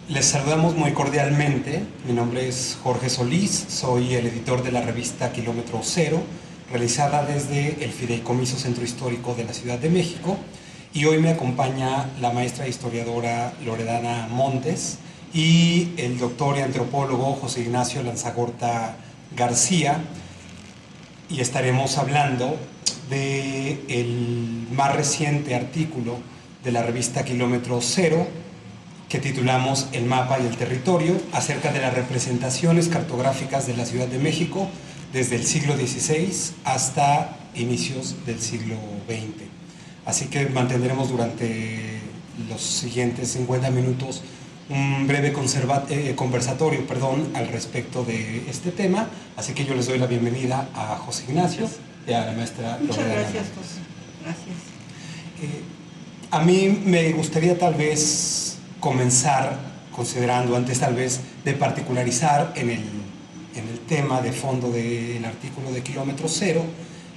Les saludamos muy cordialmente. Mi nombre es Jorge Solís, soy el editor de la revista Kilómetro Cero, realizada desde el Fideicomiso Centro Histórico de la Ciudad de México. Y hoy me acompaña la maestra historiadora Loredana Montes y el doctor y antropólogo José Ignacio Lanzagorta García, y estaremos hablando del más reciente artículo de la revista Kilómetro Cero, que titulamos El mapa y el territorio, acerca de las representaciones cartográficas de la Ciudad de México desde el siglo XVI hasta inicios del siglo XX. Así que mantendremos durante los siguientes 50 minutos un breve conversatorio al respecto de este tema. Así que yo les doy la bienvenida a José Ignacio y a la maestra Muchas Loredana. gracias, José. Gracias. A mí me gustaría tal vez comenzar considerando, antes tal vez de particularizar en el tema de fondo del artículo de Kilómetro Cero,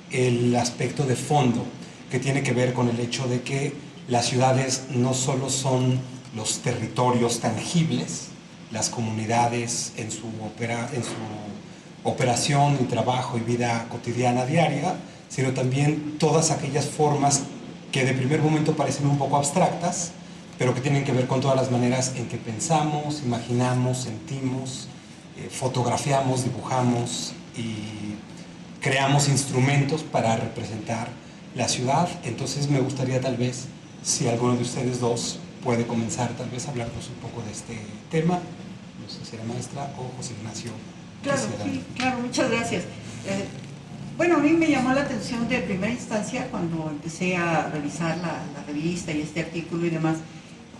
el aspecto de fondo que tiene que ver con el hecho de que las ciudades no solo son los territorios tangibles, las comunidades en su operación y trabajo y vida cotidiana diaria, sino también todas aquellas formas que de primer momento parecen un poco abstractas, pero que tienen que ver con todas las maneras en que pensamos, imaginamos, sentimos, fotografiamos, dibujamos y creamos instrumentos para representar la ciudad. Entonces me gustaría tal vez, si alguno de ustedes dos puede comenzar tal vez a hablarnos un poco de este tema, no sé si la maestra o José Ignacio. Claro, sí, claro, muchas gracias. Bueno, a mí me llamó la atención de primera instancia cuando empecé a revisar la revista y este artículo y demás,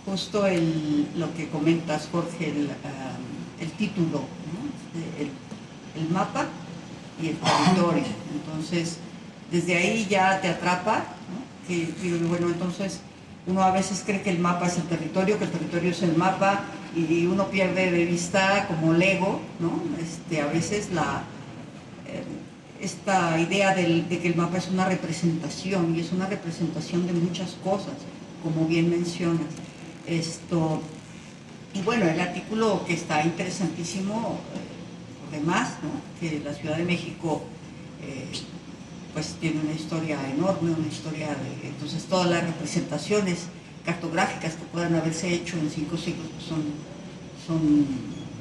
justo lo que comentas, Jorge, el título, ¿no? El mapa y el territorio. Entonces, desde ahí ya te atrapa, ¿no? Que, bueno, entonces uno a veces cree que el mapa es el territorio, que el territorio es el mapa, y uno pierde de vista como Lego, ¿no? A veces esta idea de que el mapa es una representación, y es una representación de muchas cosas, como bien mencionas. Y bueno, el artículo que está interesantísimo, por demás, ¿no? Que la Ciudad de México pues tiene una historia enorme, una historia de, entonces todas las representaciones cartográficas que puedan haberse hecho en 5 siglos pues son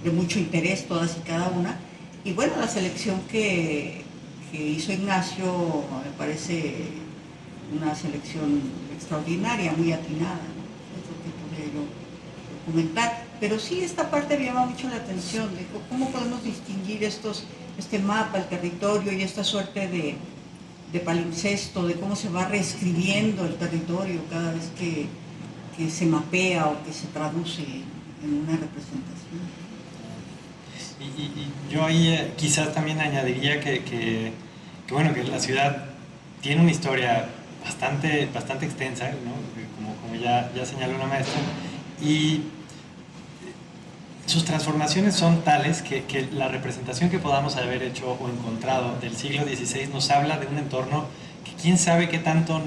de mucho interés todas y cada una. Y bueno, la selección que hizo Ignacio me parece una selección extraordinaria, muy atinada, ¿no? Es lo que podría yo comentar. Pero sí, esta parte me llama mucho la atención de cómo podemos distinguir este mapa, el territorio y esta suerte de palimpsesto, de cómo se va reescribiendo el territorio cada vez que se mapea o que se traduce en una representación. Y yo ahí quizás también añadiría que bueno, que la ciudad tiene una historia bastante extensa, ¿no? Como ya señaló la maestra, y sus transformaciones son tales que la representación que podamos haber hecho o encontrado del siglo XVI nos habla de un entorno que quién sabe qué tanto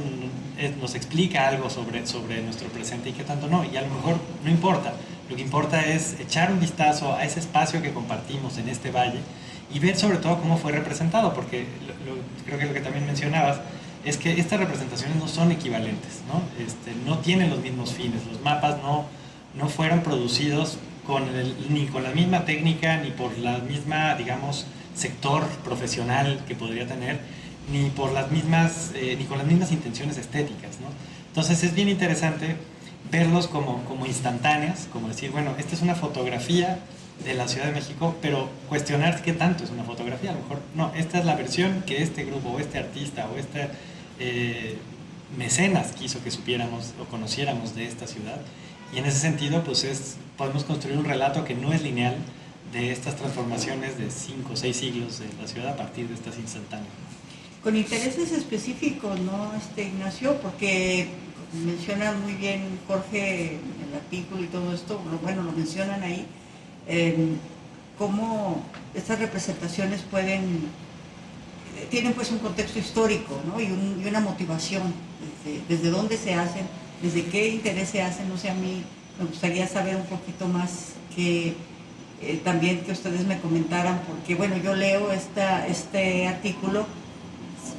nos explica algo sobre nuestro presente y qué tanto no, y a lo mejor no importa. Lo que importa es echar un vistazo a ese espacio que compartimos en este valle y ver sobre todo cómo fue representado, porque creo que lo que también mencionabas es que estas representaciones no son equivalentes, ¿no? No tienen los mismos fines, los mapas no fueron producidos ni con la misma técnica, ni por la misma, digamos, sector profesional que podría tener, ni con las mismas intenciones estéticas, ¿no? Entonces es bien interesante verlos como instantáneas, como decir, bueno, esta es una fotografía de la Ciudad de México, pero cuestionar qué tanto es una fotografía. A lo mejor, no, esta es la versión que este grupo, o este artista, o este mecenas quiso que supiéramos o conociéramos de esta ciudad. Y en ese sentido, pues podemos construir un relato que no es lineal de estas transformaciones de 5 o 6 siglos de la ciudad a partir de estas instantáneas. Con intereses específicos, ¿no, Ignacio? Porque mencionan muy bien, Jorge, el artículo y todo esto, lo mencionan ahí, cómo estas representaciones tienen pues un contexto histórico, ¿no? y una motivación, desde dónde se hacen, desde qué interés se hacen. No sé, a mí Me gustaría saber un poquito más que también que ustedes me comentaran, porque bueno, yo leo este artículo,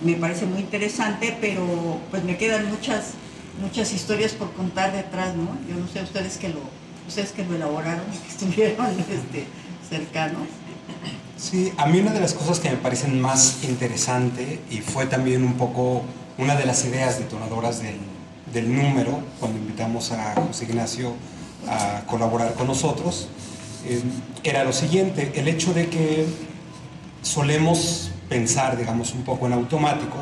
me parece muy interesante, pero pues me quedan muchas historias por contar detrás, ¿no? Yo no sé, ustedes que lo elaboraron, que estuvieron cercanos. Sí, a mí una de las cosas que me parecen más interesante y fue también un poco una de las ideas detonadoras del número, cuando invitamos a José Ignacio a colaborar con nosotros, era lo siguiente: el hecho de que solemos pensar, digamos, un poco en automático,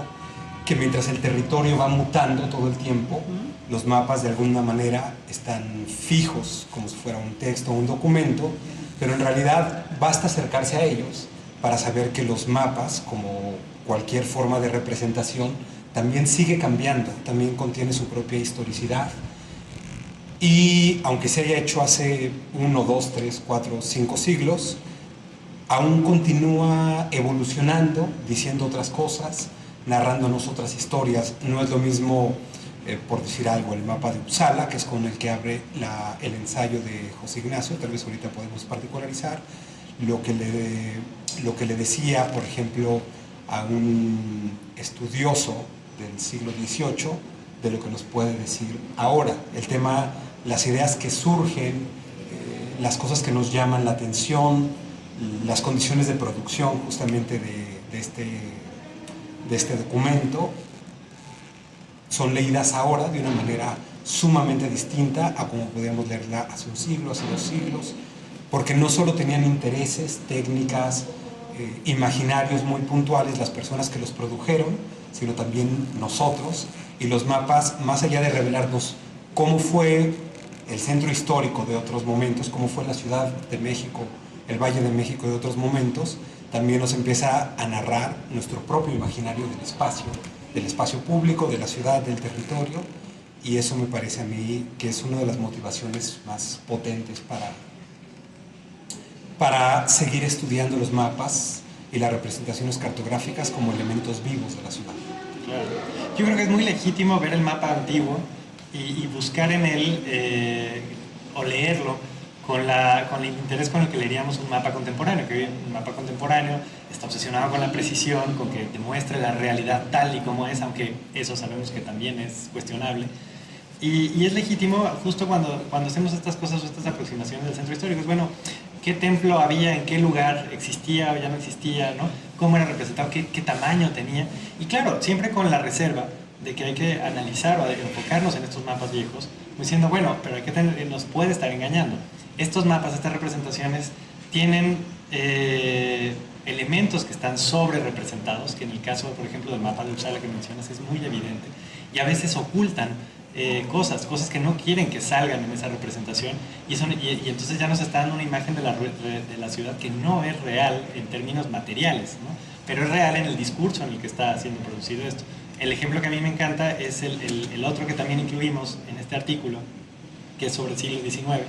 que mientras el territorio va mutando todo el tiempo, los mapas de alguna manera están fijos, como si fuera un texto o un documento, pero en realidad basta acercarse a ellos para saber que los mapas, como cualquier forma de representación, también sigue cambiando, también contiene su propia historicidad. Y aunque se haya hecho hace 1, 2, 3, 4, 5 siglos, aún continúa evolucionando, diciendo otras cosas, narrándonos otras historias. No es lo mismo, por decir algo, el mapa de Uppsala, que es con el que abre el ensayo de José Ignacio, tal vez ahorita podemos particularizar, lo que le decía, por ejemplo, a un estudioso del siglo XVIII, de lo que nos puede decir ahora. El tema, las ideas que surgen, las cosas que nos llaman la atención, las condiciones de producción justamente de este documento, son leídas ahora de una manera sumamente distinta a como podíamos leerla hace un siglo, hace 2 siglos, porque no solo tenían intereses, técnicas, imaginarios muy puntuales las personas que los produjeron, sino también nosotros, y los mapas, más allá de revelarnos cómo fue el centro histórico de otros momentos, cómo fue la Ciudad de México, el Valle de México de otros momentos, también nos empieza a narrar nuestro propio imaginario del espacio público, de la ciudad, del territorio, y eso me parece a mí que es una de las motivaciones más potentes para seguir estudiando los mapas y las representaciones cartográficas como elementos vivos de la ciudad. Claro. Yo creo que es muy legítimo ver el mapa antiguo y buscar en él o leerlo con el interés con el que leeríamos un mapa contemporáneo, que hoy un mapa contemporáneo está obsesionado con la precisión, con que demuestre la realidad tal y como es, aunque eso sabemos que también es cuestionable. Y es legítimo justo cuando hacemos estas cosas o estas aproximaciones del centro histórico. Es bueno, ¿qué templo había, en qué lugar existía o ya no existía, ¿no? ¿Cómo era representado, qué tamaño tenía? Y claro, siempre con la reserva de que hay que analizar o enfocarnos en estos mapas viejos, diciendo, bueno, pero hay que nos puede estar engañando. Estos mapas, estas representaciones tienen elementos que están sobre representados, que en el caso, por ejemplo, del mapa de Uppsala que mencionas es muy evidente, y a veces ocultan cosas que no quieren que salgan en esa representación, y entonces ya nos está dando una imagen de la ciudad que no es real en términos materiales, ¿no? Pero es real en el discurso en el que está siendo producido esto. El ejemplo que a mí me encanta es el otro que también incluimos en este artículo, que es sobre el siglo XIX,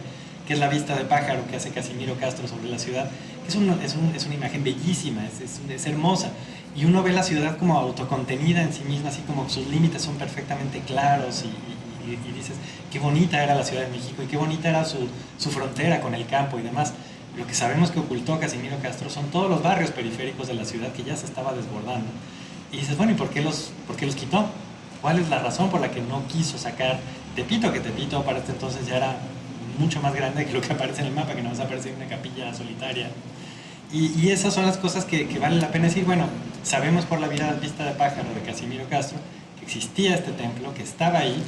que es la vista de pájaro que hace Casimiro Castro sobre la ciudad, que es una imagen bellísima, es hermosa, y uno ve la ciudad como autocontenida en sí misma, así como sus límites son perfectamente claros, y dices, qué bonita era la Ciudad de México y qué bonita era su frontera con el campo y demás. Lo que sabemos que ocultó Casimiro Castro son todos los barrios periféricos de la ciudad que ya se estaba desbordando. Y dices, bueno, ¿y por qué los quitó? ¿Cuál es la razón por la que no quiso sacar Tepito? Que Tepito para este entonces ya era mucho más grande que lo que aparece en el mapa, que no más aparece en una capilla solitaria. Y esas son las cosas que vale la pena decir. Bueno, sabemos por la vista de pájaro de Casimiro Castro que existía este templo, que estaba ahí,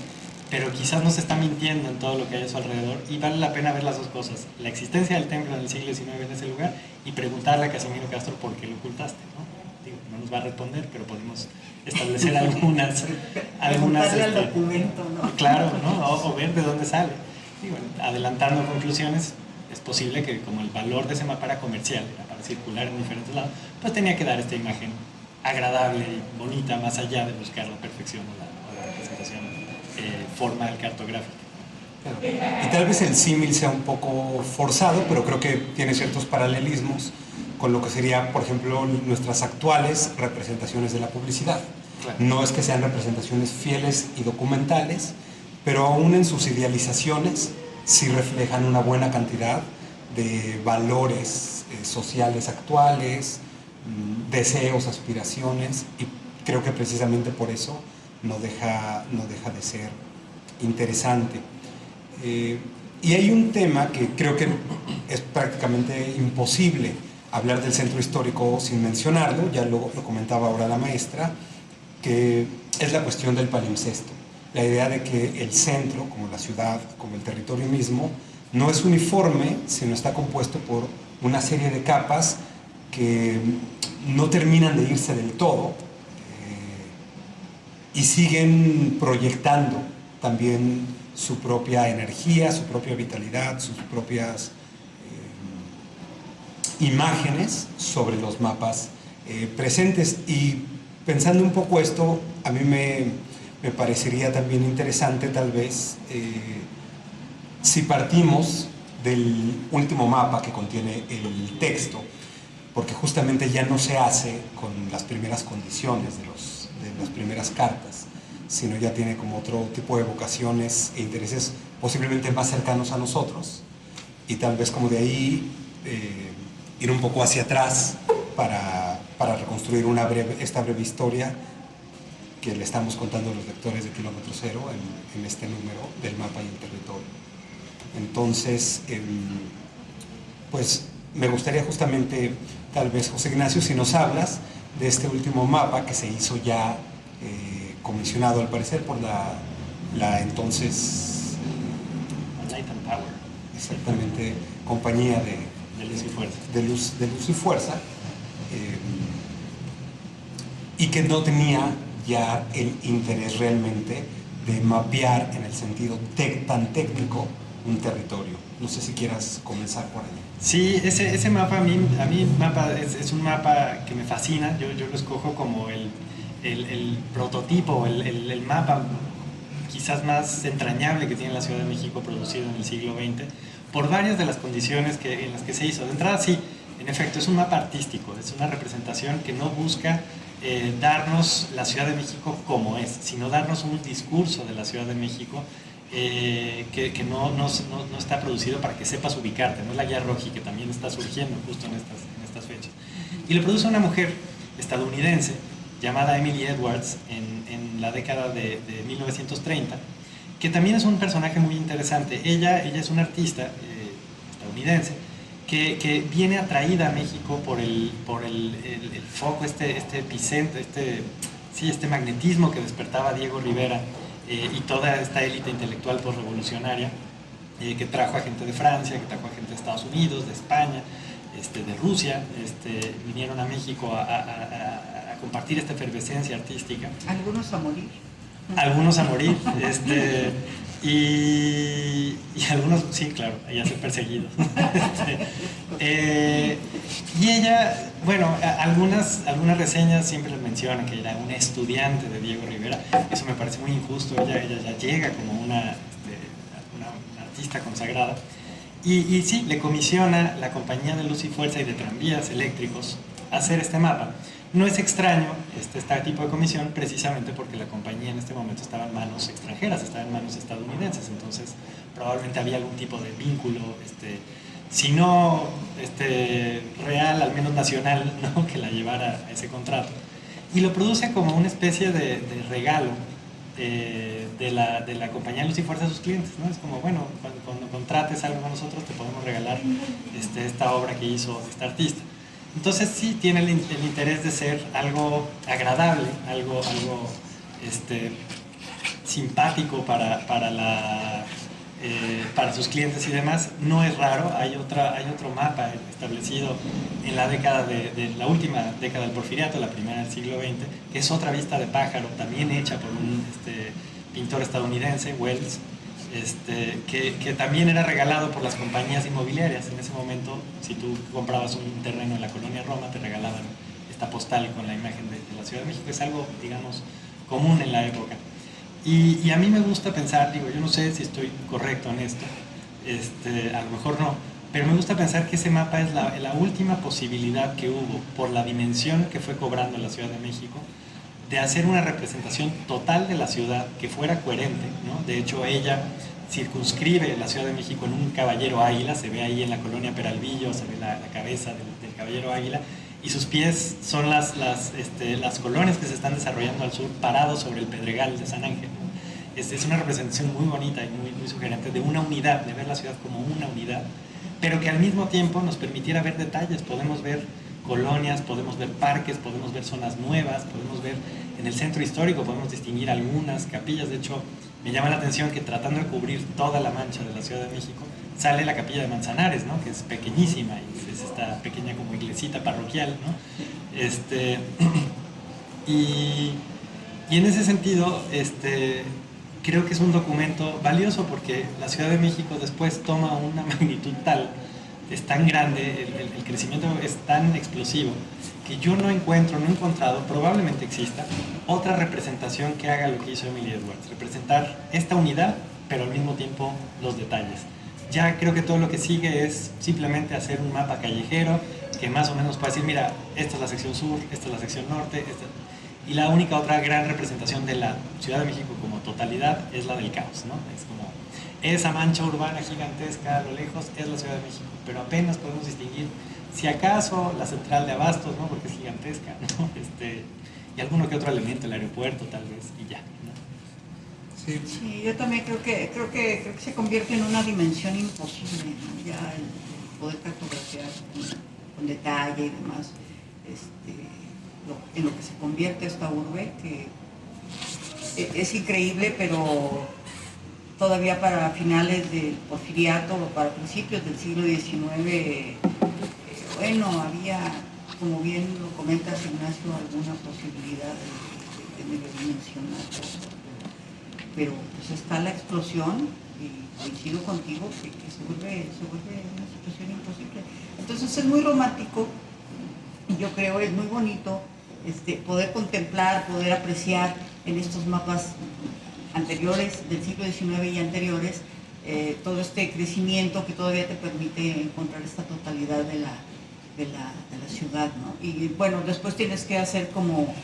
pero quizás no se está mintiendo en todo lo que hay a su alrededor, y vale la pena ver las dos cosas: la existencia del templo en el siglo XIX en ese lugar, y preguntarle a Casimiro Castro por qué lo ocultaste, ¿no? Digo, no nos va a responder, pero podemos establecer algunas al documento, ¿no? Claro, ¿no? O ver de dónde sale. Digo, adelantando conclusiones, es posible que como el valor de ese mapa era comercial, era para circular en diferentes lados, pues tenía que dar esta imagen agradable y bonita, más allá de buscar la perfección o la representación formal cartográfica. Y tal vez el símil sea un poco forzado, pero creo que tiene ciertos paralelismos con lo que sería, por ejemplo, nuestras actuales representaciones de la publicidad. Claro. No es que sean representaciones fieles y documentales, pero aún en sus idealizaciones sí reflejan una buena cantidad de valores sociales actuales, deseos, aspiraciones, y creo que precisamente por eso no deja de ser interesante. Y hay un tema que creo que es prácticamente imposible hablar del centro histórico sin mencionarlo, ya lo comentaba ahora la maestra, que es la cuestión del palimpsesto. La idea de que el centro, como la ciudad, como el territorio mismo, no es uniforme, sino está compuesto por una serie de capas que no terminan de irse del todo y siguen proyectando también su propia energía, su propia vitalidad, sus propias imágenes sobre los mapas presentes. Y pensando un poco esto, a mí me parecería también interesante tal vez si partimos del último mapa que contiene el texto, porque justamente ya no se hace con las primeras condiciones de las primeras cartas, sino ya tiene como otro tipo de vocaciones e intereses posiblemente más cercanos a nosotros, y tal vez como de ahí ir un poco hacia atrás para reconstruir esta breve historia que le estamos contando a los lectores de Kilómetro Cero en este número del mapa y el territorio. Entonces, pues me gustaría justamente, tal vez, José Ignacio, si nos hablas de este último mapa que se hizo ya comisionado al parecer por la entonces Light and Power. Exactamente, compañía de Luz y Fuerza, de luz y fuerza, y que no tenía ya el interés realmente de mapear en el sentido tan técnico un territorio. No sé si quieras comenzar por ahí. Sí, ese mapa, a mí mapa es un mapa que me fascina. Yo lo escojo como el prototipo, el mapa quizás más entrañable que tiene la Ciudad de México, producido en el siglo XX, por varias de las condiciones en las que se hizo. De entrada, sí, en efecto, es un mapa artístico, es una representación que no busca darnos la Ciudad de México como es, sino darnos un discurso de la Ciudad de México que no está producido para que sepas ubicarte. No es la guía Roji, que también está surgiendo justo en estas fechas. Y lo produce una mujer estadounidense llamada Emily Edwards en la década de 1930, que también es un personaje muy interesante. Ella es una artista estadounidense que viene atraída a México por el foco, este epicentro, este magnetismo que despertaba Diego Rivera y toda esta élite intelectual postrevolucionaria que trajo a gente de Francia, que trajo a gente de Estados Unidos, de España, de Rusia, vinieron a México a compartir esta efervescencia artística. Algunos a morir. Algunos a morir, y algunos, sí, claro, y a ser perseguidos. Y ella, bueno, algunas reseñas siempre les mencionan que era una estudiante de Diego Rivera. Eso me parece muy injusto. Ella ya llega como una artista consagrada. Y sí, le comisiona la compañía de Luz y Fuerza y de tranvías eléctricos a hacer este mapa. No es extraño este tipo de comisión, precisamente porque la compañía en este momento estaba en manos extranjeras, estaba en manos estadounidenses. Entonces probablemente había algún tipo de vínculo, si no real, al menos nacional, ¿no?, que la llevara a ese contrato. Y lo produce como una especie de regalo de la compañía Luz y Fuerza a sus clientes, ¿no? Es como, bueno, cuando contrates algo con nosotros te podemos regalar esta obra que hizo esta artista. Entonces sí tiene el interés de ser algo agradable, algo simpático para sus clientes y demás. No es raro. Hay otro mapa establecido en la la última década del Porfiriato, la primera del siglo XX, que es otra vista de pájaro, también hecha por un pintor estadounidense, Wells, que también era regalado por las compañías inmobiliarias. En ese momento, si tú comprabas un terreno en la colonia Roma, te regalaban esta postal con la imagen de la Ciudad de México. Es algo, digamos, común en la época. Y a mí me gusta pensar, yo no sé si estoy correcto en esto, a lo mejor no, pero me gusta pensar que ese mapa es la última posibilidad que hubo, por la dimensión que fue cobrando la Ciudad de México, de hacer una representación total de la ciudad que fuera coherente, ¿no? De hecho, ella circunscribe la Ciudad de México en un caballero águila, se ve ahí en la colonia Peralvillo, se ve la cabeza del caballero águila, y sus pies son las colonias que se están desarrollando al sur, parados sobre el Pedregal de San Ángel, ¿no? Es una representación muy bonita y muy sugerente de una unidad, de ver la ciudad como una unidad, pero que al mismo tiempo nos permitiera ver detalles. Podemos ver colonias, podemos ver parques, podemos ver zonas nuevas, podemos ver en el centro histórico, podemos distinguir algunas capillas. De hecho, me llama la atención que tratando de cubrir toda la mancha de la Ciudad de México, sale la capilla de Manzanares, ¿no? Que es pequeñísima, y es esta pequeña como iglesita parroquial, ¿no? Y en ese sentido, creo que es un documento valioso porque la Ciudad de México después toma una magnitud tal, es tan grande, el crecimiento es tan explosivo, que yo no he encontrado, probablemente exista, otra representación que haga lo que hizo Emily Edwards, representar esta unidad, pero al mismo tiempo los detalles. Ya creo que todo lo que sigue es simplemente hacer un mapa callejero que más o menos pueda decir, mira, esta es la sección sur, esta es la sección norte, y la única otra gran representación de la Ciudad de México como totalidad es la del caos, ¿no? Es como esa mancha urbana gigantesca a lo lejos es la Ciudad de México, pero apenas podemos distinguir, si acaso, la central de Abastos, ¿no? Porque es gigantesca, ¿no? Y alguno que otro elemento, el aeropuerto tal vez, y ya, ¿no? Sí. Sí, yo también creo que se convierte en una dimensión imposible, ¿no? Ya el poder cartografiar con detalle y demás, en lo que se convierte esta urbe, que es increíble, pero todavía para finales del Porfiriato o para principios del siglo XIX, bueno, había, como bien lo comentas, Ignacio, alguna posibilidad de medio dimensionar todo. Pero pues está la explosión, y coincido contigo que se vuelve una situación imposible. Entonces es muy romántico, y yo creo es muy bonito poder contemplar, poder apreciar en estos mapas anteriores, del siglo XIX y anteriores, todo este crecimiento que todavía te permite encontrar esta totalidad de la ciudad, ¿no? Y bueno, después tienes que hacer como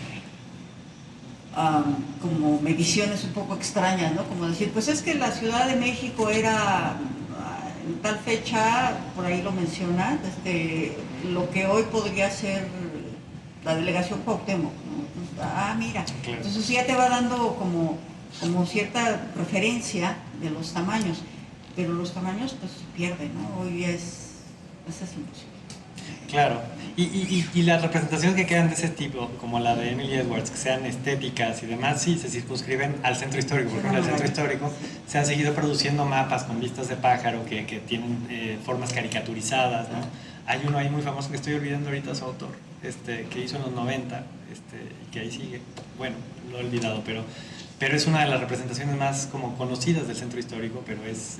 mediciones un poco extrañas, ¿no? Como decir, pues es que la Ciudad de México era en tal fecha, por ahí lo mencionan, lo que hoy podría ser la delegación Cuauhtémoc, ¿no? Entonces, mira, claro. Entonces ya te va dando como cierta referencia de los tamaños, pero los tamaños pues se pierden, ¿no? Hoy es imposible. Claro, y las representaciones que quedan de ese tipo, como la de Emily Edwards, que sean estéticas y demás, sí, se circunscriben al centro histórico. Por ejemplo, en el centro histórico se han seguido produciendo mapas con vistas de pájaro que tienen formas caricaturizadas, ¿no? Hay uno ahí muy famoso que estoy olvidando ahorita su autor, que hizo en los 90, que ahí sigue. Bueno, lo he olvidado, pero es una de las representaciones más como conocidas del centro histórico, pero es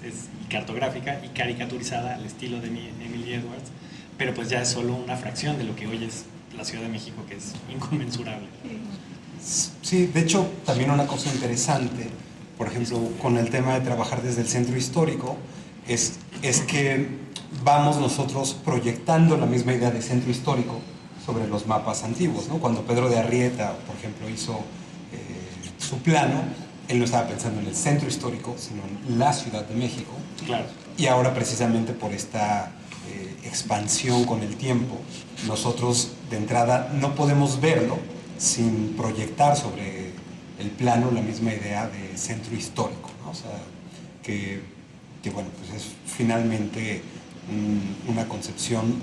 cartográfica y caricaturizada al estilo de Emily Edwards. Pero pues ya es solo una fracción de lo que hoy es la Ciudad de México, que es inconmensurable. Sí, de hecho, también una cosa interesante, por ejemplo, con el tema de trabajar desde el centro histórico, es que vamos nosotros proyectando la misma idea de centro histórico sobre los mapas antiguos, ¿no? Cuando Pedro de Arrieta, por ejemplo, hizo su plano, él no estaba pensando en el centro histórico, sino en la Ciudad de México. Claro. Y ahora, precisamente por esta expansión con el tiempo, nosotros de entrada no podemos verlo sin proyectar sobre el plano la misma idea de centro histórico, ¿no? O sea, que bueno, pues es finalmente una concepción,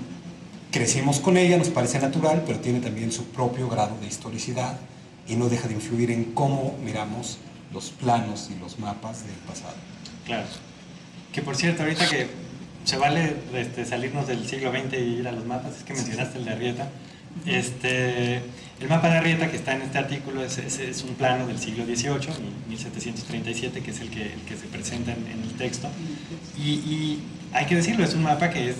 crecimos con ella, nos parece natural, pero tiene también su propio grado de historicidad y no deja de influir en cómo miramos los planos y los mapas del pasado. Claro. Que por cierto, ahorita que se vale salirnos del siglo XX y ir a los mapas, es que mencionaste el de Arrieta. El mapa de Arrieta que está en este artículo es un plano del siglo XVIII, 1737, que es el que se presenta en el texto. Y hay que decirlo, es un mapa que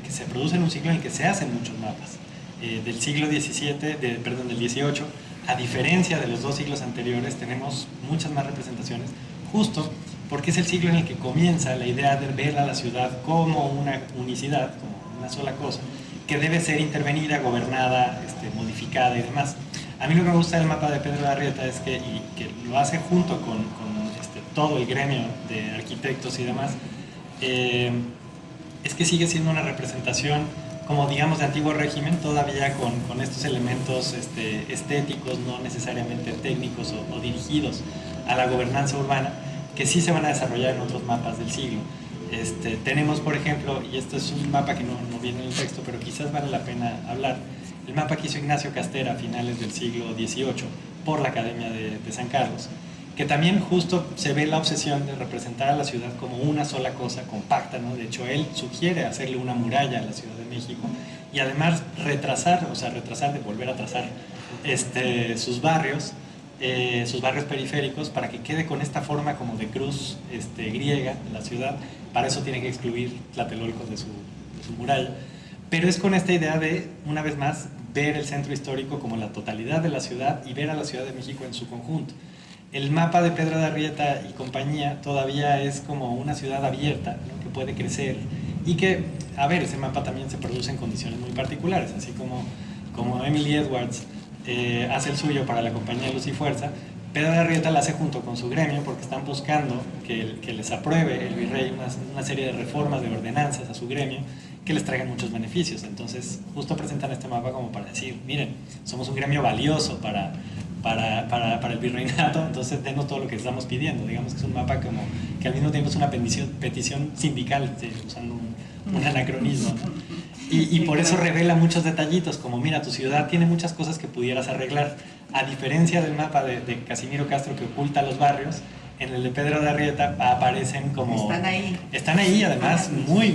que se produce en un siglo en el que se hacen muchos mapas. Del siglo XVII, del XVIII, a diferencia de los dos siglos anteriores, tenemos muchas más representaciones, justo porque es el siglo en el que comienza la idea de ver a la ciudad como una unicidad, como una sola cosa, que debe ser intervenida, gobernada, modificada y demás. A mí lo que me gusta del mapa de Pedro de Arrieta es que lo hace junto con todo el gremio de arquitectos y demás, es que sigue siendo una representación, como digamos, de antiguo régimen, todavía con estos elementos estéticos, no necesariamente técnicos o dirigidos a la gobernanza urbana, que sí se van a desarrollar en otros mapas del siglo. Tenemos, por ejemplo, y esto es un mapa que no viene en el texto, pero quizás vale la pena hablar, el mapa que hizo Ignacio Castera a finales del siglo XVIII por la Academia de San Carlos, que también justo se ve la obsesión de representar a la ciudad como una sola cosa compacta, ¿no? De hecho, él sugiere hacerle una muralla a la Ciudad de México y además retrasar, de volver a trazar sus barrios periféricos para que quede con esta forma como de cruz griega de la ciudad. Para eso tiene que excluir Tlatelolco de su muralla. Pero es con esta idea de, una vez más, ver el centro histórico como la totalidad de la ciudad y ver a la Ciudad de México en su conjunto. El mapa de Pedro de Arrieta y compañía todavía es como una ciudad abierta, ¿no? Que puede crecer y que, a ver, ese mapa también se produce en condiciones muy particulares, así como Emily Edwards hace el suyo para la compañía Luz y Fuerza. Pedro de Arrieta la hace junto con su gremio porque están buscando que les apruebe el virrey una serie de reformas, de ordenanzas a su gremio que les traigan muchos beneficios. Entonces, justo presentan este mapa como para decir, miren, somos un gremio valioso para el virreinato, entonces denos todo lo que estamos pidiendo. Digamos que es un mapa como que al mismo tiempo es una petición sindical, usando un anacronismo, ¿no? Y por eso revela muchos detallitos, como mira, tu ciudad tiene muchas cosas que pudieras arreglar, a diferencia del mapa de Casimiro Castro que oculta los barrios. En el de Pedro de Arrieta aparecen como... Están ahí, además, muy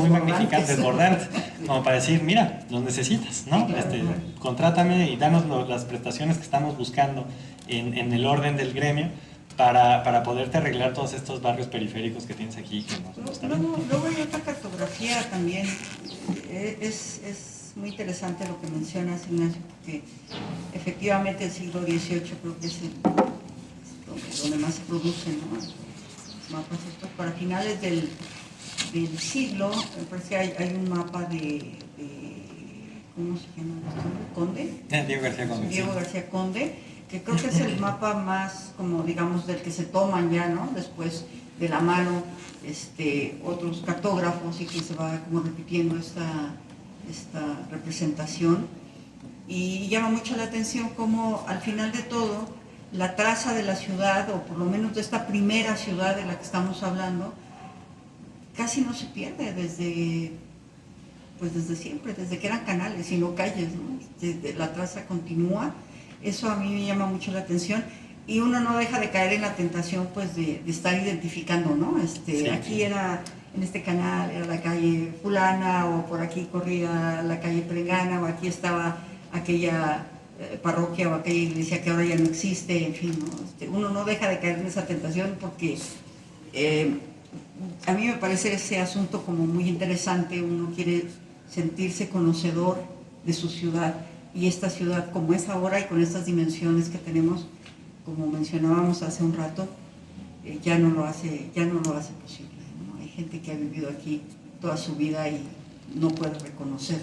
magnificantes, desbordantes, como para decir, mira, los necesitas, ¿no? Contrátame y danos las prestaciones que estamos buscando en el orden del gremio para poderte arreglar todos estos barrios periféricos que tienes aquí. Luego hay otra cartografía también. Es muy interesante lo que mencionas, Ignacio, porque efectivamente el siglo XVIII creo que es donde más se producen, ¿no? Los mapas estos. Para finales del siglo, me parece que hay un mapa de ¿cómo se llama? ¿Conde? Diego García Conde. Diego García Conde, que creo que es el mapa más, como digamos, del que se toman ya, ¿no? Después de la mano otros cartógrafos y que se va como repitiendo esta representación. Y llama mucho la atención cómo al final de todo la traza de la ciudad, o por lo menos de esta primera ciudad de la que estamos hablando, casi no se pierde desde siempre, desde que eran canales y no calles, ¿no? La traza continúa. Eso a mí me llama mucho la atención y uno no deja de caer en la tentación pues de estar identificando, ¿no? Sí. Aquí era, en este canal era la calle fulana, o por aquí corría la calle Pregana, o aquí estaba aquella parroquia o aquella iglesia que ahora ya no existe, en fin, ¿no? Uno no deja de caer en esa tentación porque a mí me parece ese asunto como muy interesante. Uno quiere sentirse conocedor de su ciudad, y esta ciudad como es ahora y con estas dimensiones que tenemos, como mencionábamos hace un rato, ya no lo hace posible, ¿no? Hay gente que ha vivido aquí toda su vida y no puede reconocer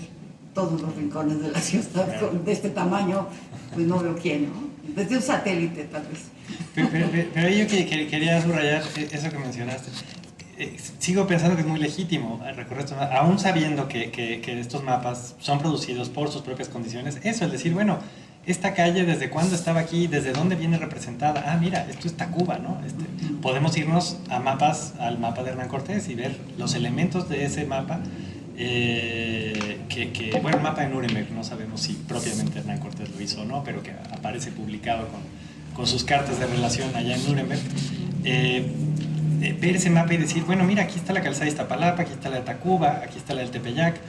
todos los rincones de la ciudad de este tamaño, pues no veo quién, ¿no? Desde un satélite tal vez. Pero yo quería subrayar eso que mencionaste. Sigo pensando que es muy legítimo recorrer estos mapas, aún sabiendo que estos mapas son producidos por sus propias condiciones. Eso, es decir, bueno, esta calle desde cuándo estaba aquí, desde dónde viene representada. Ah, mira, esto es Tacuba, ¿no? Podemos irnos al mapa de Hernán Cortés y ver los elementos de ese mapa. Bueno, el mapa de Nuremberg, no sabemos si propiamente Hernán Cortés lo hizo o no, pero que aparece publicado con sus cartas de relación allá en Nuremberg. Ver ese mapa y decir, bueno, mira, aquí está la calzada de Iztapalapa, aquí está la de Tacuba, aquí está la del Tepeyac.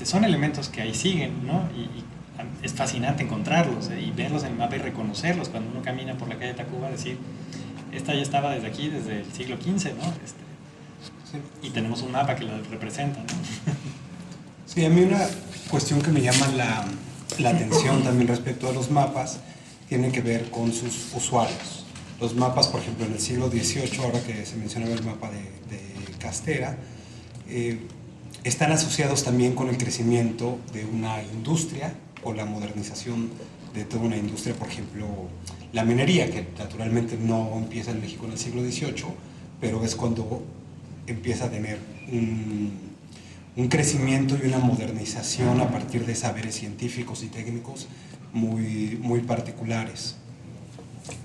Son elementos que ahí siguen, ¿no? Y es fascinante encontrarlos y verlos en el mapa y reconocerlos cuando uno camina por la calle de Tacuba, decir, esta ya estaba desde aquí, desde el siglo XV, ¿no? Y tenemos un mapa que lo representa, ¿no? Sí, a mí una cuestión que me llama la atención también respecto a los mapas tiene que ver con sus usuarios. Los mapas, por ejemplo, en el siglo XVIII, ahora que se mencionaba el mapa de Castera, están asociados también con el crecimiento de una industria o la modernización de toda una industria, por ejemplo, la minería, que naturalmente no empieza en México en el siglo XVIII, pero es cuando empieza a tener un crecimiento y una modernización a partir de saberes científicos y técnicos muy, muy particulares.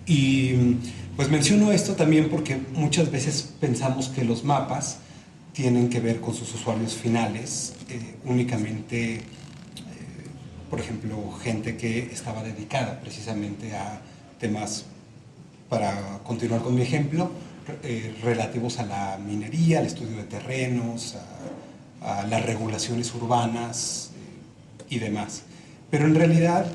Y pues menciono esto también porque muchas veces pensamos que los mapas tienen que ver con sus usuarios finales, únicamente, por ejemplo, gente que estaba dedicada precisamente a temas, para continuar con mi ejemplo, relativos a la minería, al estudio de terrenos, a las regulaciones urbanas y demás. Pero en realidad,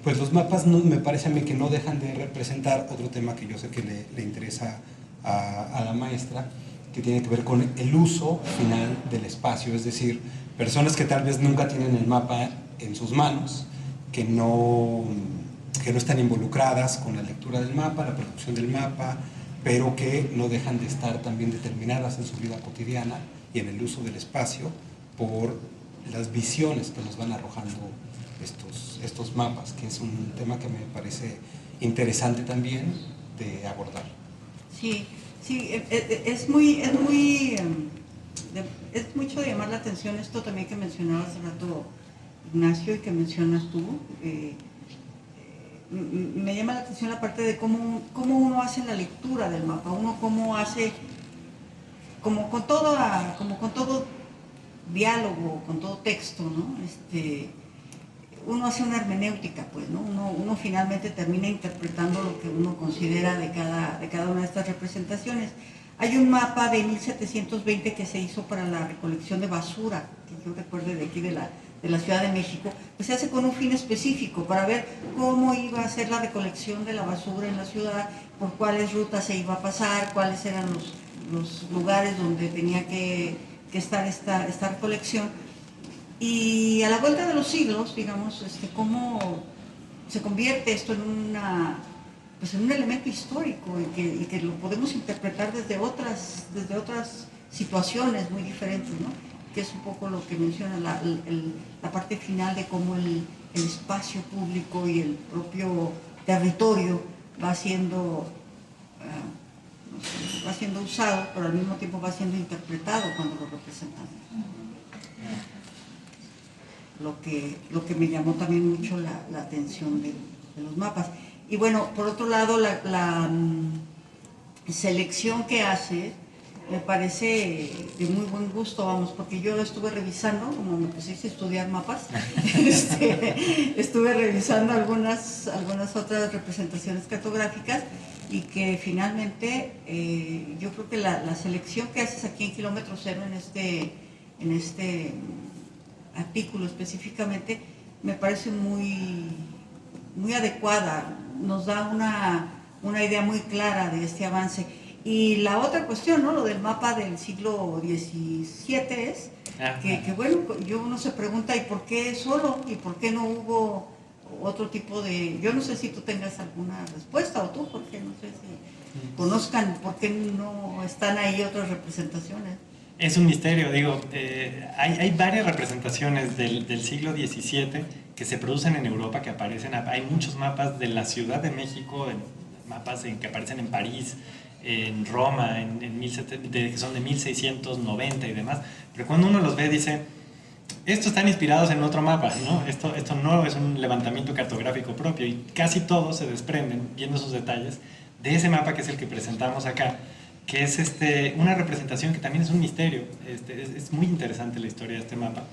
pues los mapas me parece a mí que no dejan de representar otro tema que yo sé que le interesa a la maestra, que tiene que ver con el uso final del espacio, es decir, personas que tal vez nunca tienen el mapa en sus manos, que no están involucradas con la lectura del mapa, la producción del mapa, pero que no dejan de estar también determinadas en su vida cotidiana y en el uso del espacio por las visiones que nos van arrojando estos mapas, que es un tema que me parece interesante también de abordar. Sí, sí, es mucho de llamar la atención esto también que mencionaba hace rato Ignacio y que mencionas tú. Me llama la atención la parte de cómo uno hace la lectura del mapa, uno cómo hace, como con todo diálogo, con todo texto, ¿no? Uno hace una hermenéutica, pues, ¿no? Uno finalmente termina interpretando lo que uno considera de cada una de estas representaciones. Hay un mapa de 1720 que se hizo para la recolección de basura, que yo recuerdo de aquí de la Ciudad de México, pues se hace con un fin específico, para ver cómo iba a ser la recolección de la basura en la ciudad, por cuáles rutas se iba a pasar, cuáles eran los lugares donde tenía que estar esta recolección. Y a la vuelta de los siglos, digamos, cómo se convierte esto en un elemento histórico y que lo podemos interpretar desde otras situaciones muy diferentes, ¿no? Que es un poco lo que menciona la parte final de cómo el espacio público y el propio territorio va siendo usado, pero al mismo tiempo va siendo interpretado cuando lo representamos. Lo que me llamó también mucho la atención de los mapas. Y bueno, por otro lado, la selección que hace me parece de muy buen gusto, vamos, porque yo estuve revisando, como me pusiste a estudiar mapas, estuve revisando algunas otras representaciones cartográficas y que finalmente yo creo que la selección que haces aquí en Kilómetro Cero en este artículo específicamente me parece muy, muy adecuada, nos da una idea muy clara de este avance. Y la otra cuestión, ¿no? Lo del mapa del siglo XVII es que bueno, uno se pregunta, ¿y por qué solo? ¿Y por qué no hubo otro tipo de...? Yo no sé si tú tengas alguna respuesta, o tú, Jorge, no sé si conozcan por qué no están ahí otras representaciones. Es un misterio, digo, hay varias representaciones del siglo XVII que se producen en Europa, que aparecen, hay muchos mapas de la Ciudad de México, mapas que aparecen en París, en Roma, que son de 1690 y demás, pero cuando uno los ve dice, estos están inspirados en otro mapa, ¿no? Esto no es un levantamiento cartográfico propio, y casi todos se desprenden, viendo sus detalles, de ese mapa que es el que presentamos acá, que es una representación que también es un misterio. Es muy interesante la historia de este mapa.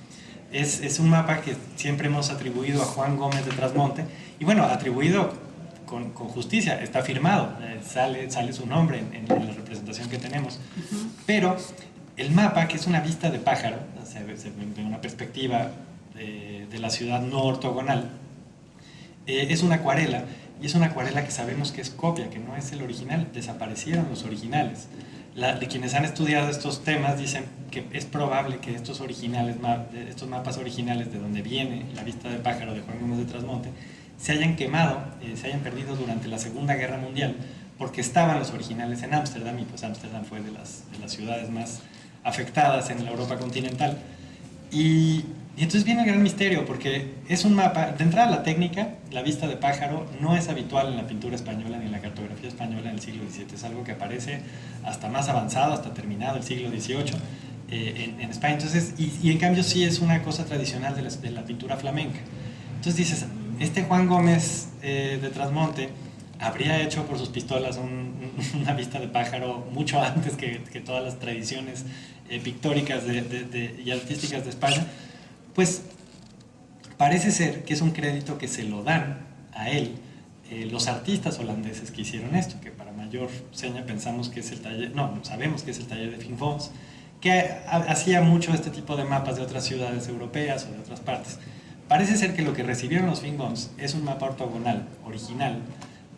Es un mapa que siempre hemos atribuido a Juan Gómez de Trasmonte, y bueno, atribuido con justicia, está firmado, sale su nombre en la representación que tenemos. Pero el mapa, que es una vista de pájaro, de una perspectiva de la ciudad no ortogonal, es una acuarela, y es una acuarela que sabemos que es copia, que no es el original. Desaparecieron los originales. De quienes han estudiado estos temas dicen que es probable que estos mapas originales de donde viene la vista de pájaro de Juan Gómez de Trasmonte se hayan quemado, se hayan perdido durante la Segunda Guerra Mundial, porque estaban los originales en Ámsterdam, y pues Ámsterdam fue de las ciudades más afectadas en la Europa continental. Y entonces viene el gran misterio, porque es un mapa, de entrada la técnica, la vista de pájaro, no es habitual en la pintura española ni en la cartografía española en el siglo XVII, es algo que aparece hasta más avanzado, hasta terminado el siglo XVIII en España. Entonces, y en cambio sí es una cosa tradicional de la pintura flamenca. Entonces dices, este Juan Gómez de Trasmonte habría hecho por sus pistolas una vista de pájaro mucho antes que todas las tradiciones pictóricas y artísticas de España. Pues parece ser que es un crédito que se lo dan a él los artistas holandeses que hicieron esto, que para mayor seña pensamos que es el taller, no, sabemos que es el taller de Fink Vons, que hacía mucho este tipo de mapas de otras ciudades europeas o de otras partes. Parece ser que lo que recibieron los Fink Vons es un mapa ortogonal original,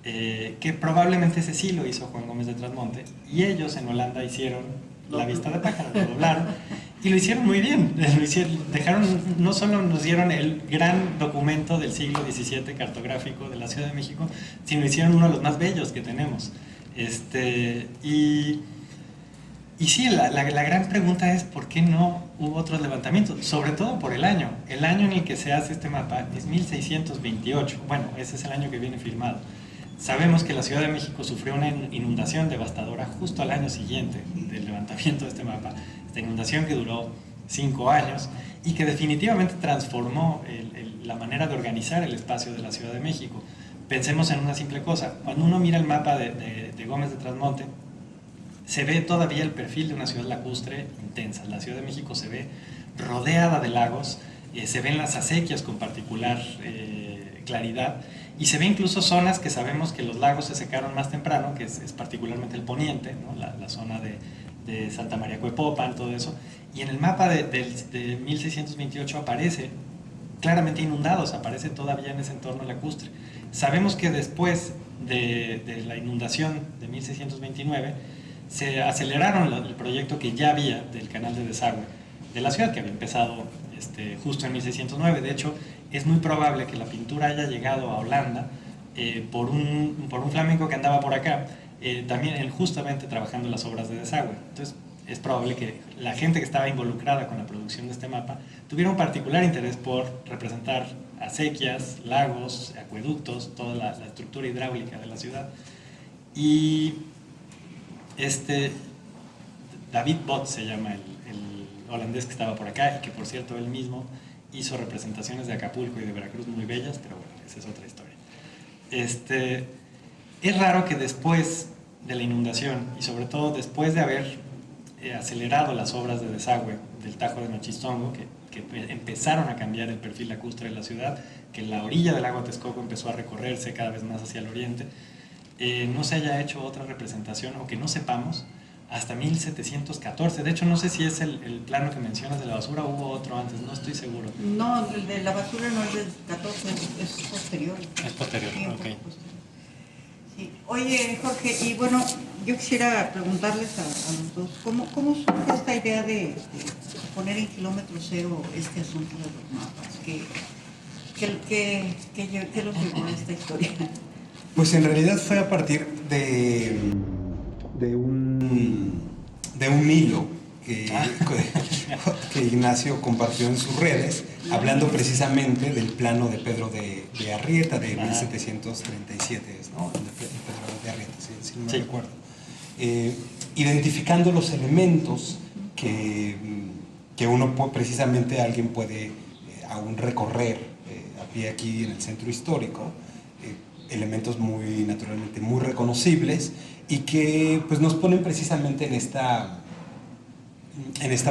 que probablemente ese sí lo hizo Juan Gómez de Trasmonte, y ellos en Holanda hicieron la vista de pájaro, lo doblaron y lo hicieron muy bien. No solo nos dieron el gran documento del siglo XVII cartográfico de la Ciudad de México, sino hicieron uno de los más bellos que tenemos. Y sí, la gran pregunta es ¿por qué no hubo otros levantamientos? Sobre todo por el año. El año en el que se hace este mapa es 1628. Bueno, ese es el año que viene firmado. Sabemos que la Ciudad de México sufrió una inundación devastadora justo al año siguiente del levantamiento de este mapa. Esta inundación que duró 5 años y que definitivamente transformó la manera de organizar el espacio de la Ciudad de México. Pensemos en una simple cosa. Cuando uno mira el mapa de Gómez de Trasmonte, se ve todavía el perfil de una ciudad lacustre intensa. La Ciudad de México se ve rodeada de lagos, se ven las acequias con particular claridad, y se ve incluso zonas que sabemos que los lagos se secaron más temprano, que es particularmente el poniente, ¿no? la zona de Santa María Cuepopan, todo eso. Y en el mapa de 1628 aparece claramente inundados, aparece todavía en ese entorno lacustre. Sabemos que después de la inundación de 1629 se aceleraron el proyecto que ya había del canal de desagüe de la ciudad, que había empezado justo en 1609. De hecho, es muy probable que la pintura haya llegado a Holanda por un flamenco que andaba por acá, también justamente trabajando en las obras de desagüe. Entonces, es probable que la gente que estaba involucrada con la producción de este mapa tuviera un particular interés por representar acequias, lagos, acueductos, toda la estructura hidráulica de la ciudad. Y David Bot se llama el holandés que estaba por acá, y que por cierto él mismo hizo representaciones de Acapulco y de Veracruz muy bellas, pero bueno, esa es otra historia. Es raro que después de la inundación, y sobre todo después de haber acelerado las obras de desagüe del Tajo de Nochistongo, que empezaron a cambiar el perfil lacustre de la ciudad, que la orilla del lago Texcoco empezó a recorrerse cada vez más hacia el oriente, no se haya hecho otra representación, o que no sepamos, hasta 1714. De hecho, no sé si es el plano que mencionas de la basura, hubo otro antes, no estoy seguro. No, el de la basura no es del 14, es posterior. Es posterior, sí, ok. Posterior. Sí. Oye, Jorge, y bueno, yo quisiera preguntarles a los dos, ¿cómo surge esta idea de poner en kilómetro cero este asunto de los mapas? ¿Qué los llevó a esta historia? Pues en realidad fue a partir de un hilo que Ignacio compartió en sus redes, hablando precisamente del plano de Pedro de Arrieta de 1737, ¿no? De Pedro de Arrieta, si no me recuerdo. Identificando los elementos que uno precisamente alguien puede aún recorrer a pie aquí en el centro histórico, elementos muy naturalmente muy reconocibles, y que pues nos ponen precisamente en esta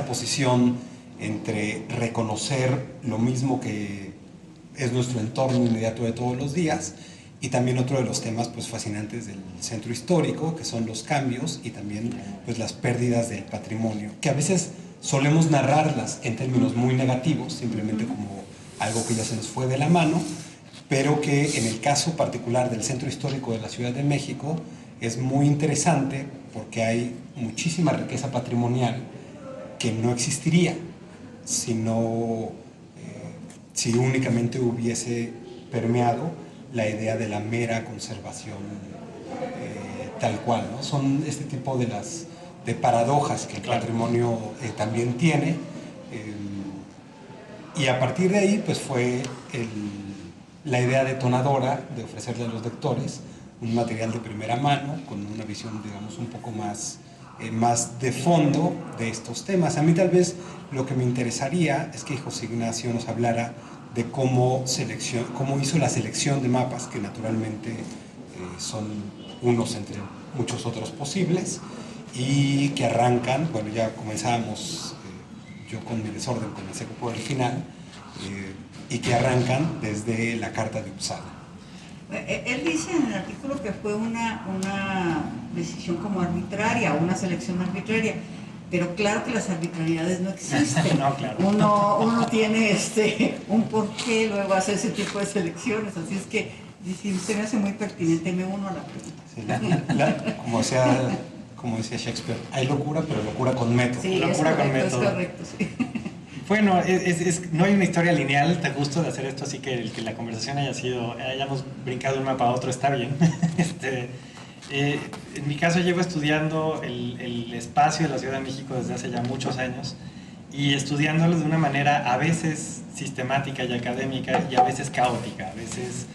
posición entre reconocer lo mismo que es nuestro entorno inmediato de todos los días, y también otro de los temas pues fascinantes del centro histórico, que son los cambios y también pues las pérdidas del patrimonio, que a veces solemos narrarlas en términos muy negativos, simplemente como algo que ya se nos fue de la mano, pero que en el caso particular del centro histórico de la Ciudad de México es muy interesante, porque hay muchísima riqueza patrimonial que no existiría si únicamente hubiese permeado la idea de la mera conservación tal cual, ¿no? Son este tipo de paradojas que el patrimonio también tiene, Y a partir de ahí, pues fue la idea detonadora de ofrecerle a los lectores un material de primera mano, con una visión, digamos, un poco más, más de fondo de estos temas. A mí tal vez lo que me interesaría es que José Ignacio nos hablara de cómo hizo la selección de mapas, que naturalmente son unos entre muchos otros posibles, y que arrancan, bueno, ya comenzábamos, yo con mi desorden comencé por el final, y que arrancan desde la Carta de Uppsala. Él dice en el artículo que fue una decisión como arbitraria, una selección arbitraria, pero claro que las arbitrariedades no existen. No, claro. Uno tiene un porqué, luego hace ese tipo de selecciones, así es que se me hace muy pertinente, me uno a la pregunta. Sí, como decía Shakespeare, hay locura, pero locura con método. Sí, locura con método. Es correcto, sí. Bueno, no hay una historia lineal, te gusto de hacer esto, así que el que la conversación hayamos brincado de un mapa a otro está bien. En mi caso llevo estudiando el espacio de la Ciudad de México desde hace ya muchos años y estudiándolo de una manera a veces sistemática y académica y a veces caótica, a veces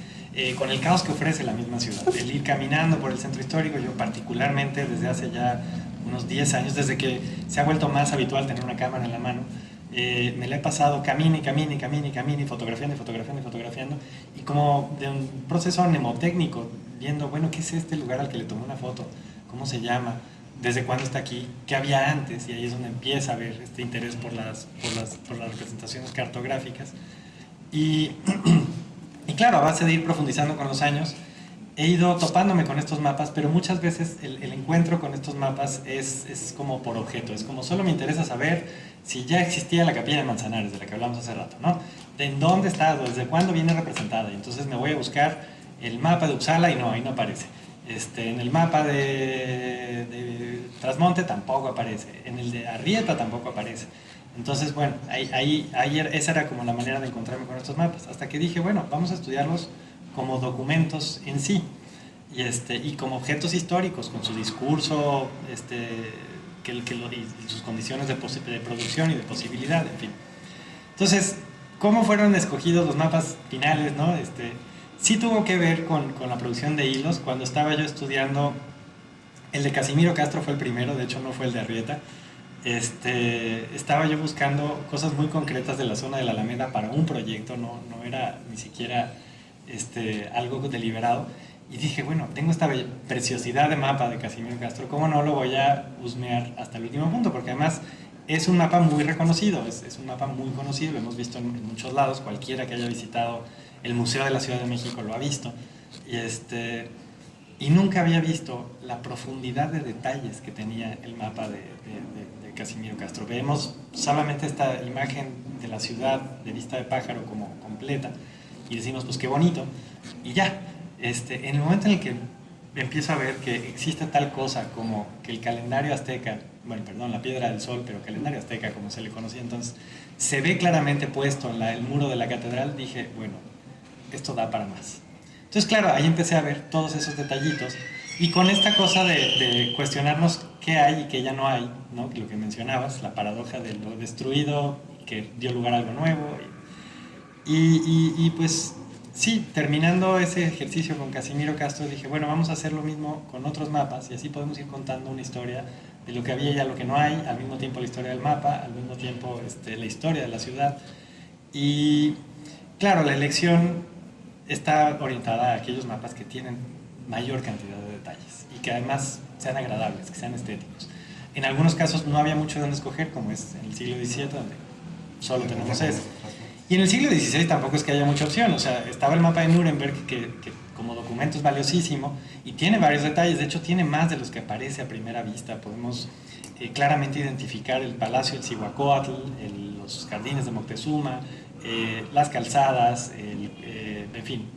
con el caos que ofrece la misma ciudad. El ir caminando por el centro histórico, yo particularmente desde hace ya unos 10 años, desde que se ha vuelto más habitual tener una cámara en la mano, me la he pasado camine, fotografiando, y como de un proceso mnemotécnico, viendo, bueno, ¿qué es este lugar al que le tomé una foto? ¿Cómo se llama? ¿Desde cuándo está aquí? ¿Qué había antes? Y ahí es donde empieza a ver este interés por las representaciones cartográficas. Y claro, a base de ir profundizando con los años, he ido topándome con estos mapas, pero muchas veces el encuentro con estos mapas es como por objeto, es como solo me interesa saber si ya existía la capilla de Manzanares, de la que hablamos hace rato, ¿no? De en dónde está, desde cuándo viene representada, y entonces me voy a buscar el mapa de Uppsala y no, ahí no aparece. En el mapa de Trasmonte tampoco aparece, en el de Arrieta tampoco aparece. Entonces, bueno, esa era como la manera de encontrarme con estos mapas, hasta que dije, bueno, vamos a estudiarlos como documentos en sí y como objetos históricos, con su discurso, y sus condiciones de producción y de posibilidad, en fin. Entonces, ¿cómo fueron escogidos los mapas finales, no? Sí tuvo que ver con la producción de hilos. Cuando estaba yo estudiando, el de Casimiro Castro fue el primero, de hecho no fue el de Arrieta. Estaba yo buscando cosas muy concretas de la zona de la Alameda para un proyecto, no era ni siquiera algo deliberado. Y dije, bueno, tengo esta preciosidad de mapa de Casimiro Castro, ¿cómo no lo voy a husmear hasta el último punto? Porque además es un mapa muy reconocido, es un mapa muy conocido, lo hemos visto en muchos lados, cualquiera que haya visitado el Museo de la Ciudad de México lo ha visto. Y nunca había visto la profundidad de detalles que tenía el mapa de Casimiro Castro. Vemos solamente esta imagen de la ciudad de vista de pájaro como completa y decimos, pues qué bonito, y ya. En el momento en el que empiezo a ver que existe tal cosa como que el calendario azteca, la piedra del sol, pero calendario azteca como se le conocía entonces, se ve claramente puesto en el muro de la catedral, dije, bueno, esto da para más. Entonces, claro, ahí empecé a ver todos esos detallitos y con esta cosa de cuestionarnos qué hay y qué ya no hay, ¿no? Lo que mencionabas, la paradoja de lo destruido que dio lugar a algo nuevo y pues sí, terminando ese ejercicio con Casimiro Castro, dije, bueno, vamos a hacer lo mismo con otros mapas y así podemos ir contando una historia de lo que había y a lo que no hay, al mismo tiempo la historia del mapa, al mismo tiempo la historia de la ciudad. Y claro, la elección está orientada a aquellos mapas que tienen mayor cantidad de detalles y que además sean agradables, que sean estéticos. En algunos casos no había mucho de dónde escoger, como es en el siglo XVII, donde solo tenemos ese. Y en el siglo XVI tampoco es que haya mucha opción, o sea, estaba el mapa de Nuremberg que como documento es valiosísimo y tiene varios detalles, de hecho tiene más de los que aparece a primera vista. Podemos claramente identificar el Palacio del Cihuacóatl, los jardines de Moctezuma, las calzadas, en fin,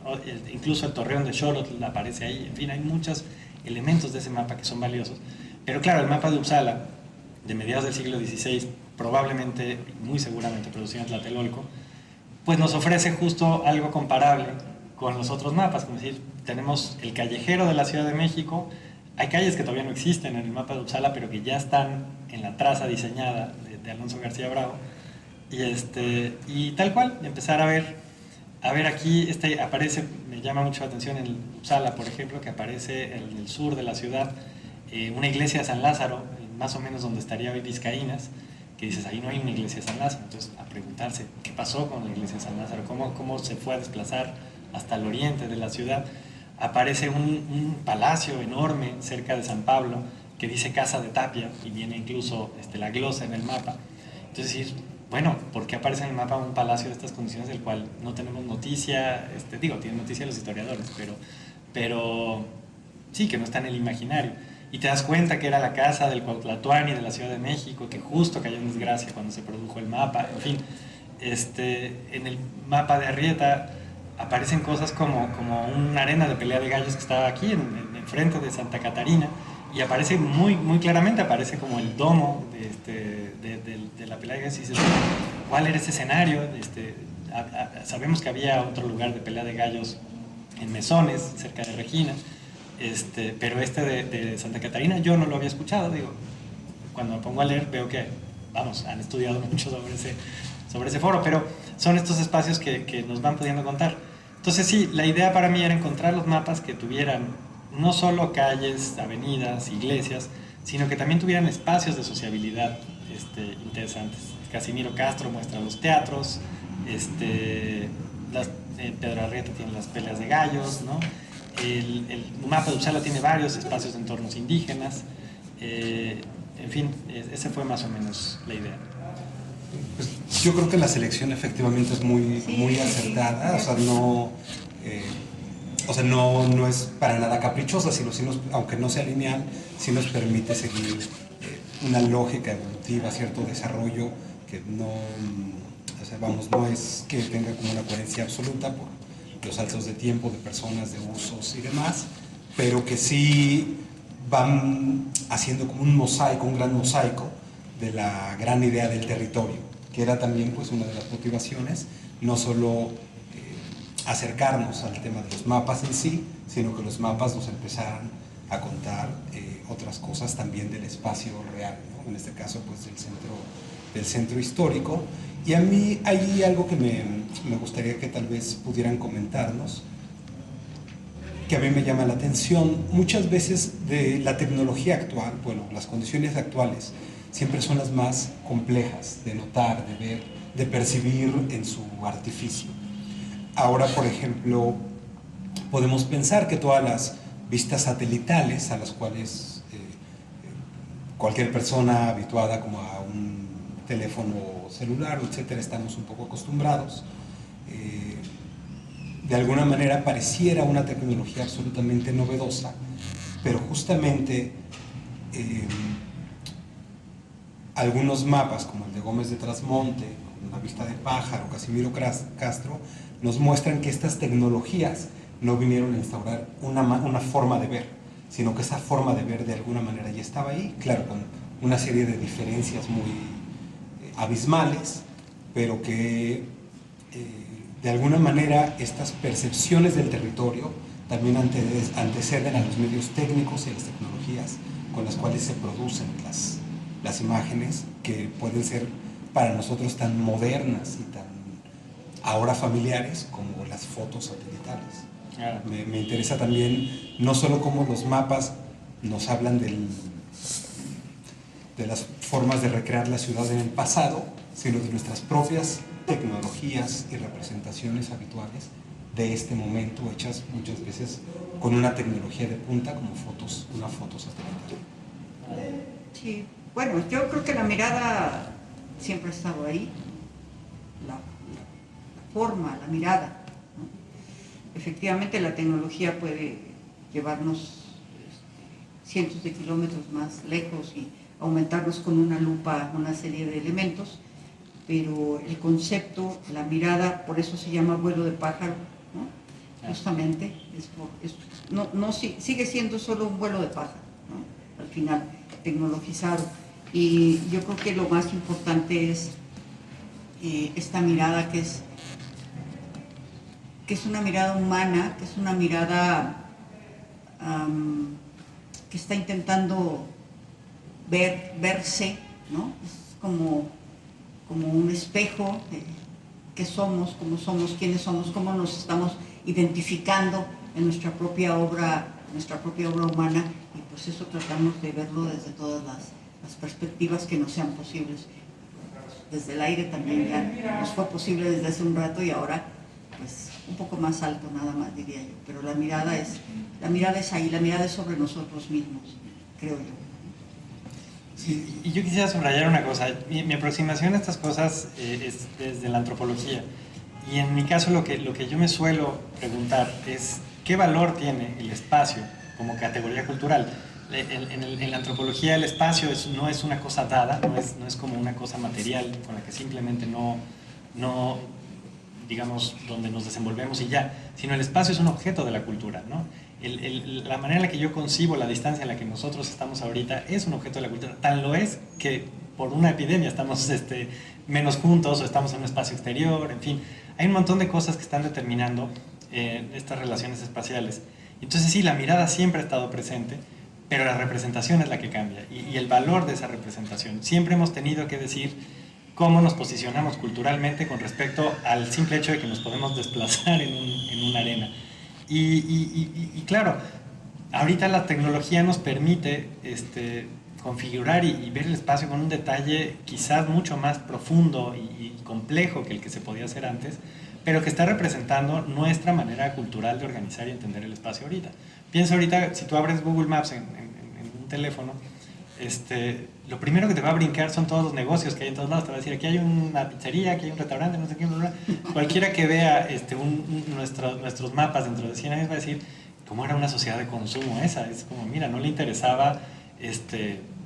incluso el Torreón de Xolotl aparece ahí, en fin, hay muchos elementos de ese mapa que son valiosos. Pero claro, el mapa de Uppsala, de mediados del siglo XVI, probablemente, muy seguramente producido en Tlatelolco, pues nos ofrece justo algo comparable con los otros mapas, como decir, tenemos el callejero de la Ciudad de México, hay calles que todavía no existen en el mapa de Uppsala, pero que ya están en la traza diseñada de Alonso García Bravo, Y tal cual, empezar a ver aquí, aparece, me llama mucho la atención en Uppsala, por ejemplo, que aparece en el sur de la ciudad, una iglesia de San Lázaro, más o menos donde estaría hoy Vizcaínas, que dices, ahí no hay una iglesia de San Lázaro. Entonces, a preguntarse, ¿qué pasó con la iglesia de San Lázaro? ¿Cómo se fue a desplazar hasta el oriente de la ciudad? Aparece un palacio enorme cerca de San Pablo, que dice Casa de Tapia, y viene incluso la glosa en el mapa. Entonces, decir, bueno, ¿por qué aparece en el mapa un palacio de estas condiciones del cual no tenemos noticia? Tienen noticia los historiadores, pero sí, que no está en el imaginario. Y te das cuenta que era la casa del Cuauhtlatoani de la Ciudad de México, que justo cayó en desgracia cuando se produjo el mapa. En fin, en el mapa de Arrieta aparecen cosas como una arena de pelea de gallos que estaba aquí, en frente de Santa Catarina, y aparece muy, muy claramente, aparece como el domo de la pelea de gallos, y dices, ¿cuál era ese escenario? Sabemos que había otro lugar de pelea de gallos en Mesones, cerca de Regina, pero de Santa Catarina yo no lo había escuchado. Digo, cuando me pongo a leer veo que, vamos, han estudiado mucho sobre ese foro, pero son estos espacios que nos van pudiendo contar. Entonces sí, la idea para mí era encontrar los mapas que tuvieran no solo calles, avenidas, iglesias, sino que también tuvieran espacios de sociabilidad interesantes. Casimiro Castro muestra los teatros, Pedro Arrieta tiene las peleas de gallos, ¿no? El mapa de Uppsala tiene varios espacios de entornos indígenas. En fin, esa fue más o menos la idea. Pues yo creo que la selección efectivamente es muy acertada, no es para nada caprichosa, sino aunque no sea lineal, sí nos permite seguir una lógica evolutiva, cierto desarrollo que no es que tenga como una coherencia absoluta por los saltos de tiempo, de personas, de usos y demás, pero que sí van haciendo como un gran mosaico de la gran idea del territorio, que era también pues una de las motivaciones, no solo acercarnos al tema de los mapas en sí, sino que los mapas nos empezaran a contar otras cosas también del espacio real, ¿no? En este caso pues del centro histórico. Y a mí hay algo que me gustaría que tal vez pudieran comentarnos, que a mí me llama la atención. Muchas veces de la tecnología actual, bueno, las condiciones actuales siempre son las más complejas de notar, de ver, de percibir en su artificio. Ahora, por ejemplo, podemos pensar que todas las vistas satelitales a las cuales cualquier persona habituada como a un teléfono celular, etcétera, estamos un poco acostumbrados, de alguna manera pareciera una tecnología absolutamente novedosa, pero justamente algunos mapas como el de Gómez de Trasmonte, La Vista de Pájaro, Casimiro Castro, nos muestran que estas tecnologías no vinieron a instaurar una forma de ver, sino que esa forma de ver de alguna manera ya estaba ahí, claro, con una serie de diferencias muy abismales, pero que de alguna manera estas percepciones del territorio también anteceden a los medios técnicos y las tecnologías con las cuales se producen las imágenes, que pueden ser para nosotros tan modernas y tan ahora familiares como las fotos satelitales. Me interesa también no solo cómo los mapas nos hablan de las formas de recrear la ciudad en el pasado, sino de nuestras propias tecnologías y representaciones habituales de este momento, hechas muchas veces con una tecnología de punta como una foto satelital. Sí, bueno, yo creo que la mirada siempre ha estado ahí, la forma, la mirada, ¿no? Efectivamente la tecnología puede llevarnos cientos de kilómetros más lejos y aumentarnos con una lupa una serie de elementos, pero el concepto, la mirada, por eso se llama vuelo de pájaro, ¿no? Justamente, sigue siendo solo un vuelo de pájaro, ¿no? Al final, tecnologizado. Y yo creo que lo más importante es esta mirada que es una mirada humana, que es una mirada que está intentando verse, ¿no? Es como como un espejo de qué somos, cómo somos, quiénes somos, cómo nos estamos identificando en nuestra propia obra humana, y pues eso tratamos de verlo desde todas las perspectivas que nos sean posibles. Desde el aire también ya nos fue posible desde hace un rato, y ahora pues un poco más alto nada más, diría yo, pero la mirada es ahí, la mirada es sobre nosotros mismos, creo yo. Sí, y yo quisiera subrayar una cosa. Mi aproximación a estas cosas es desde la antropología. Y en mi caso lo que yo me suelo preguntar es ¿qué valor tiene el espacio como categoría cultural? En la antropología el espacio no es una cosa dada, no es como una cosa material con la que simplemente no digamos, donde nos desenvolvemos y ya, sino el espacio es un objeto de la cultura, ¿no? La manera en la que yo concibo la distancia en la que nosotros estamos ahorita es un objeto de la cultura. Tan lo es que por una epidemia estamos menos juntos o estamos en un espacio exterior, en fin. Hay un montón de cosas que están determinando estas relaciones espaciales. Entonces sí, la mirada siempre ha estado presente, pero la representación es la que cambia y el valor de esa representación. Siempre hemos tenido que decir cómo nos posicionamos culturalmente con respecto al simple hecho de que nos podemos desplazar en una arena. Y claro, ahorita la tecnología nos permite configurar y ver el espacio con un detalle quizás mucho más profundo y complejo que el que se podía hacer antes, pero que está representando nuestra manera cultural de organizar y entender el espacio ahorita. Piensa ahorita, si tú abres Google Maps en un teléfono, lo primero que te va a brincar son todos los negocios que hay en todos lados. Te va a decir, aquí hay una pizzería, aquí hay un restaurante, no sé qué, bla, bla. Cualquiera que vea nuestros mapas dentro de 100 años va a decir, ¿cómo era una sociedad de consumo esa? Es como, mira, no le interesaba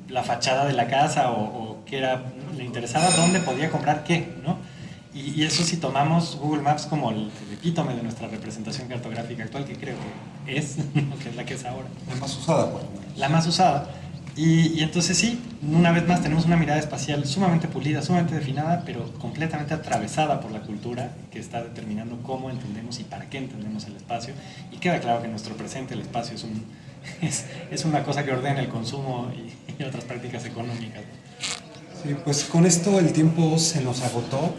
la fachada de la casa o qué era, ¿no? Le interesaba dónde podía comprar qué, ¿no? Y eso si tomamos Google Maps como el epítome de nuestra representación cartográfica actual, que creo que es, que es la que es ahora. La más usada, por lo menos. La más usada. Y entonces sí, una vez más tenemos una mirada espacial sumamente pulida, sumamente definida, pero completamente atravesada por la cultura que está determinando cómo entendemos y para qué entendemos el espacio. Y queda claro que en nuestro presente el espacio es una cosa que ordena el consumo y otras prácticas económicas. Sí, pues con esto el tiempo se nos agotó.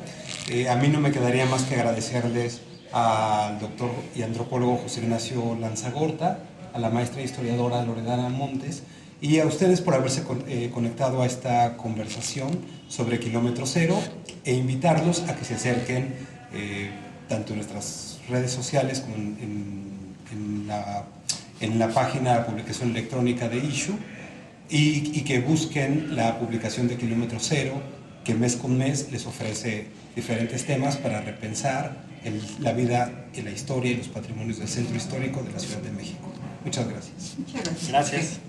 A mí no me quedaría más que agradecerles al doctor y antropólogo José Ignacio Lanzagorta, a la maestra historiadora Loredana Montes, y a ustedes por haberse conectado a esta conversación sobre Kilómetro Cero, e invitarlos a que se acerquen tanto en nuestras redes sociales como en la página de publicación electrónica de Issue, y que busquen la publicación de Kilómetro Cero, que mes con mes les ofrece diferentes temas para repensar la vida y la historia y los patrimonios del centro histórico de la Ciudad de México. Muchas gracias. Muchas gracias. Gracias.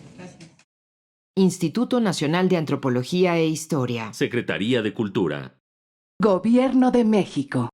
Instituto Nacional de Antropología e Historia. Secretaría de Cultura. Gobierno de México.